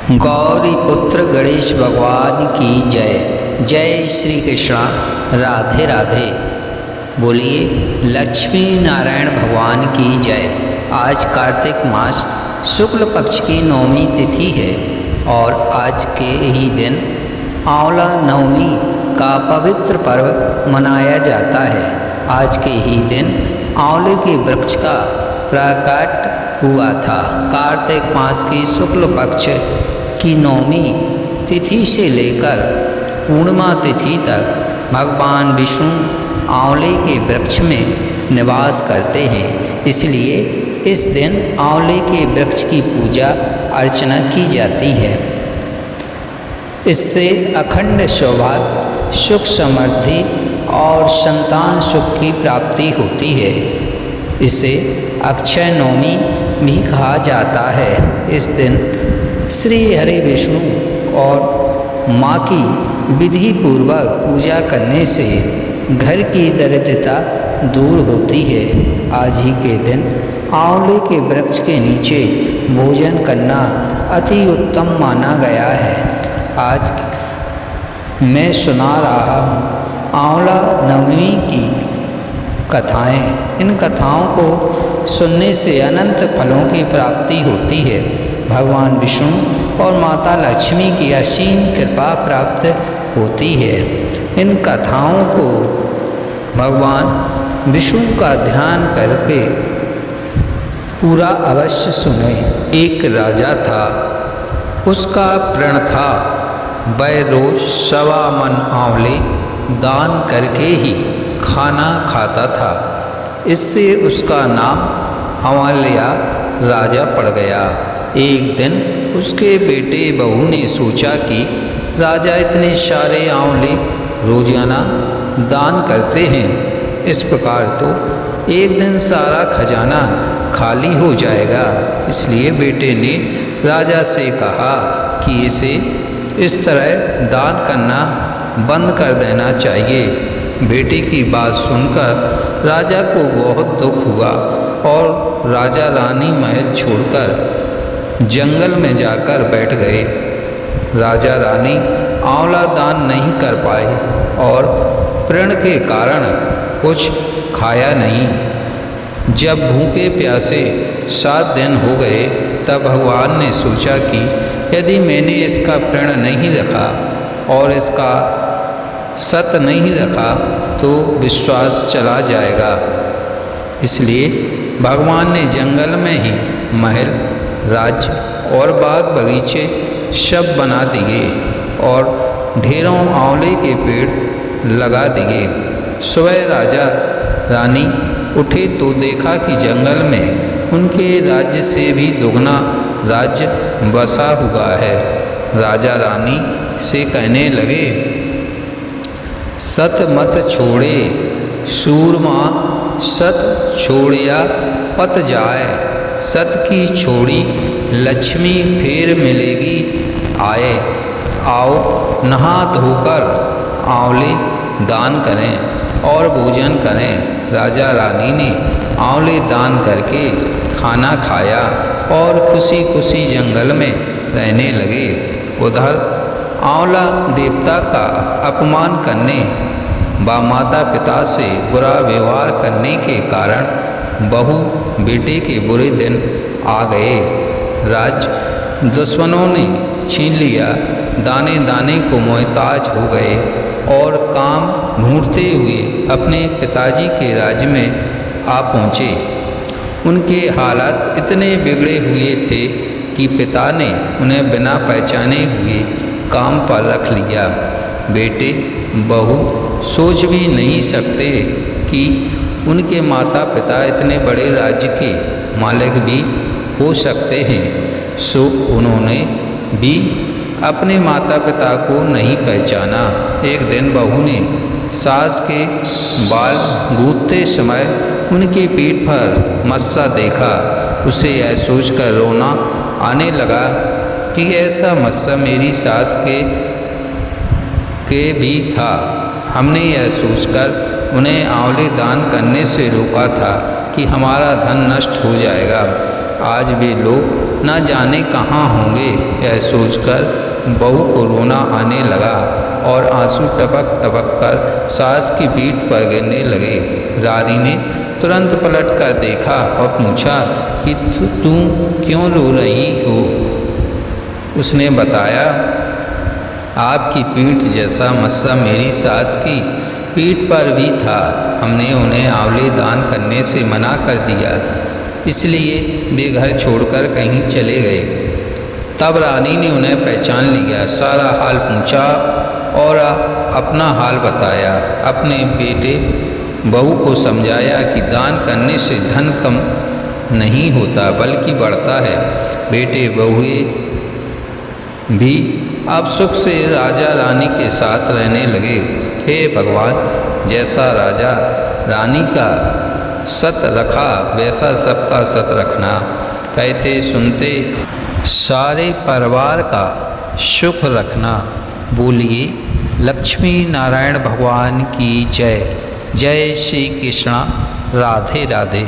गौरी पुत्र गणेश भगवान की जय। जय श्री कृष्ण। राधे राधे। बोलिए लक्ष्मी नारायण भगवान की जय। आज कार्तिक मास शुक्ल पक्ष की नवमी तिथि है और आज के ही दिन आंवला नवमी का पवित्र पर्व मनाया जाता है। आज के ही दिन आंवले के वृक्ष का प्रकट हुआ था। कार्तिक मास की शुक्ल पक्ष की नवमी तिथि से लेकर पूर्णिमा तिथि तक भगवान विष्णु आंवले के वृक्ष में निवास करते हैं। इसलिए इस दिन आंवले के वृक्ष की पूजा अर्चना की जाती है। इससे अखंड सौभाग्य, सुख समृद्धि और संतान सुख की प्राप्ति होती है। इसे अक्षय नवमी भी कहा जाता है। इस दिन श्री हरि विष्णु और माँ की विधि पूर्वक पूजा करने से घर की दरिद्रता दूर होती है। आज ही के दिन आंवले के वृक्ष के नीचे भोजन करना अति उत्तम माना गया है। आज मैं सुना रहा हूँ आंवला नवमी की कथाएं। इन कथाओं को सुनने से अनंत फलों की प्राप्ति होती है। भगवान विष्णु और माता लक्ष्मी की असीम कृपा प्राप्त होती है। इन कथाओं को भगवान विष्णु का ध्यान करके पूरा अवश्य सुने। एक राजा था, उसका प्रण था वह रोज 1.25 मन आंवले दान करके ही खाना खाता था। इससे उसका नाम आंवलिया राजा पड़ गया। एक दिन उसके बेटे बहू ने सोचा कि राजा इतने सारे आंवले रोजाना दान करते हैं, इस प्रकार तो एक दिन सारा खजाना खाली हो जाएगा। इसलिए बेटे ने राजा से कहा कि इसे इस तरह दान करना बंद कर देना चाहिए। बेटे की बात सुनकर राजा को बहुत दुख हुआ और राजा रानी महल छोड़कर जंगल में जाकर बैठ गए। राजा रानी आंवला दान नहीं कर पाए और प्रण के कारण कुछ खाया नहीं। जब भूखे प्यासे 7 दिन हो गए तब भगवान ने सोचा कि यदि मैंने इसका प्रण नहीं रखा और इसका सत नहीं रखा तो विश्वास चला जाएगा। इसलिए भगवान ने जंगल में ही महल, राज्य और बाग बगीचे सब बना दिए और ढेरों आंवले के पेड़ लगा दिए। सुबह राजा रानी उठे तो देखा कि जंगल में उनके राज्य से भी दुगना राज्य बसा हुआ है। राजा रानी से कहने लगे, सत मत छोड़े सूरमा, सत छोड़िया पत जाए। सत की छोड़ी लक्ष्मी फिर मिलेगी आए। आओ नहा धोकर आंवले दान करें और भोजन करें। राजा रानी ने आंवले दान करके खाना खाया और खुशी खुशी जंगल में रहने लगे। उधर आंवला देवता का अपमान करने व माता पिता से बुरा व्यवहार करने के कारण बहू बेटे के बुरे दिन आ गए। राज्य दुश्मनों ने छीन लिया। दाने दाने को मोहताज हो गए और काम ढूंढते हुए अपने पिताजी के राज्य में आ पहुँचे। उनके हालात इतने बिगड़े हुए थे कि पिता ने उन्हें बिना पहचाने हुए काम पर रख लिया। बेटे बहू सोच भी नहीं सकते कि उनके माता पिता इतने बड़े राज्य के मालिक भी हो सकते हैं, सो उन्होंने भी अपने माता पिता को नहीं पहचाना। एक दिन बहू ने सास के बाल गूंथते समय उनके पीठ पर मस्सा देखा। उसे यह सोचकर रोना आने लगा कि ऐसा मस्सा मेरी सास के भी था। हमने यह सोचकर उन्हें आंवले दान करने से रोका था कि हमारा धन नष्ट हो जाएगा। आज वे लोग न जाने कहाँ होंगे। यह सोचकर बहू को रोना आने लगा और आंसू टपक टपक कर सास की पीठ पर गिरने लगे। रानी ने तुरंत पलट कर देखा और पूछा कि तू क्यों रो रही हो। उसने बताया, आपकी पीठ जैसा मस्सा मेरी सास की पीठ पर भी था। हमने उन्हें आंवले दान करने से मना कर दिया, इसलिए वे घर छोड़कर कहीं चले गए। तब रानी ने उन्हें पहचान लिया, सारा हाल पूछा और अपना हाल बताया। अपने बेटे बहू को समझाया कि दान करने से धन कम नहीं होता बल्कि बढ़ता है। बेटे बहुए भी अब सुख से राजा रानी के साथ रहने लगे। हे भगवान, जैसा राजा रानी का सत रखा वैसा सबका सत रखना। कहते सुनते सारे परिवार का सुख रखना। बोलिए लक्ष्मी नारायण भगवान की जय। जय श्री कृष्ण। राधे राधे।